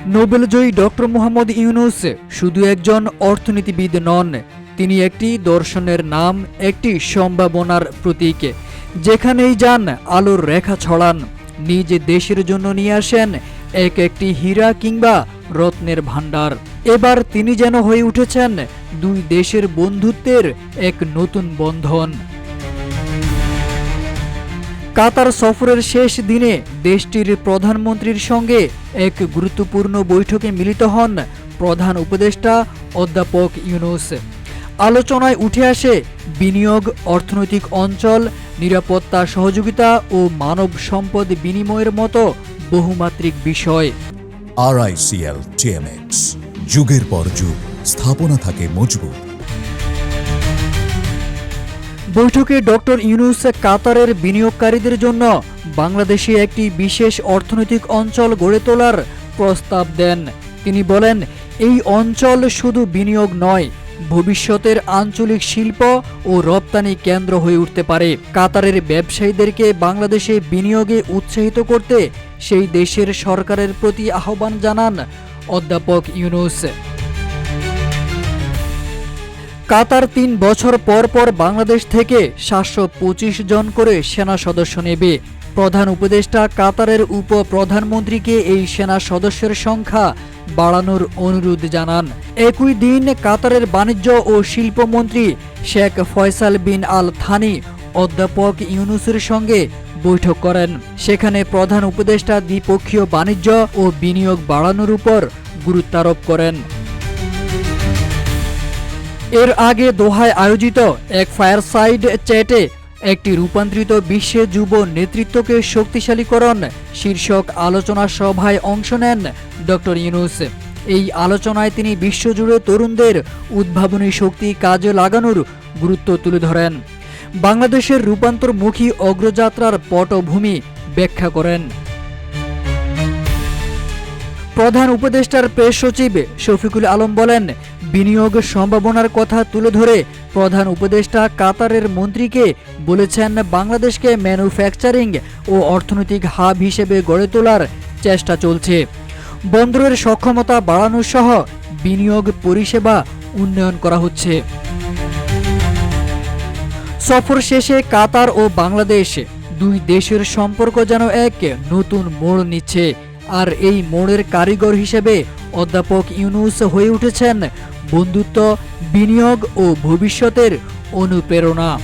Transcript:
নোবেলজয়ী doctor Mohammad Yunus শুধু একজন অর্থনীতিবিদ নন, তিনি একটি দর্শনের নাম, একটি সম্ভাবনার প্রতীক। যেখানেই যান আলোর রেখা ছড়ান, নিজ দেশের জন্য নিয়ে আসেন একটি হীরা কিংবা রত্নের ভাণ্ডার। এবার তিনি যেন হয়ে উঠেছেন দুই দেশের বন্ধুত্বের এক নতুন বন্ধন। কাতার সফরের শেষ দিনে দেশটির প্রধানমন্ত্রীর সঙ্গে এক গুরুত্বপূর্ণ বৈঠকে মিলিত হন প্রধান উপদেষ্টা অধ্যাপক ইউনূস। আলোচনায় উঠে আসে বিনিয়োগ, অর্থনৈতিক অঞ্চল, নিরাপত্তা সহযোগিতা ও মানব সম্পদ বিনিময়ের মতো বহুমাত্রিক বিষয়। RICL TMX, যুগের পর যুগ স্থাপনা থাকে মজবুত। বৈঠকে ডক্টর ইউনূস কাতারের বিনিয়োগকারীদের জন্য বাংলাদেশে একটি বিশেষ অর্থনৈতিক অঞ্চল গড়ে তোলার প্রস্তাব দেন। তিনি বলেন, এই অঞ্চল শুধু বিনিয়োগ নয়, ভবিষ্যতের আঞ্চলিক শিল্প ও রপ্তানি কেন্দ্র হয়ে উঠতে পারে। কাতারের ব্যবসায়ীদেরকে বাংলাদেশে বিনিয়োগে উৎসাহিত করতে সেই দেশের সরকারের প্রতি আহ্বান জানান অধ্যাপক ইউনূস। কাতার ৩ বছর পর পর বাংলাদেশ থেকে ৭২৫ জন করে সেনা সদস্য নেবে। প্রধান উপদেষ্টা কাতারের উপ-প্রধানমন্ত্রীকে এই সেনা সদস্যের সংখ্যা বাড়ানোর অনুরোধ জানান। একই দিন কাতারের বাণিজ্য ও শিল্পমন্ত্রী শেখ ফয়সাল বিন আল থানি অধ্যাপক ইউনূসের সঙ্গে বৈঠক করেন। সেখানে প্রধান উপদেষ্টা দ্বিপক্ষীয় বাণিজ্য ও বিনিয়োগ বাড়ানোর উপর গুরুত্বারোপ করেন। এর আগে দোহায় আয়োজিত এক ফায়ারসাইড চ্যাটে একটি রূপান্তরিত বিশ্বে যুব নেতৃত্বকে শক্তিশালীকরণ শীর্ষক আলোচনা সভায় অংশ নেন ডক্টর ইউনূস। এই আলোচনায় তিনি বিশ্বজুড়ে তরুণদের উদ্ভাবনী শক্তি কাজে লাগানোর গুরুত্ব তুলে ধরেন। বাংলাদেশের রূপান্তরমুখী অগ্রযাত্রার পটভূমি ব্যাখ্যা করেন। প্রধান উপদেষ্টার প্রেস সচিব শফিকুল আলম বলেন, বিনিয়োগ সম্ভাবনার কথা তুলে ধরে প্রধান উপদেষ্টা কাতারের মন্ত্রীকে বলেছেন, বাংলাদেশকে ম্যানুফ্যাকচারিং ও অর্থনৈতিক হাব হিসেবে গড়ে তোলার চেষ্টা চলছে। বন্দরের সক্ষমতা বাড়ানো সহ বিনিয়োগ পরিষেবা উন্নয়ন করা হচ্ছে। সফর শেষে কাতার ও বাংলাদেশ দুই দেশের সম্পর্ক যেন এক নতুন মোড় নিচ্ছে। আর এই মোড়ের কারিগর হিসেবে অধ্যাপক ইউনূস হয়ে উঠেছেন বন্ধুত্ব, বিনিয়োগ ও ভবিষ্যতের অনুপ্রেরণা।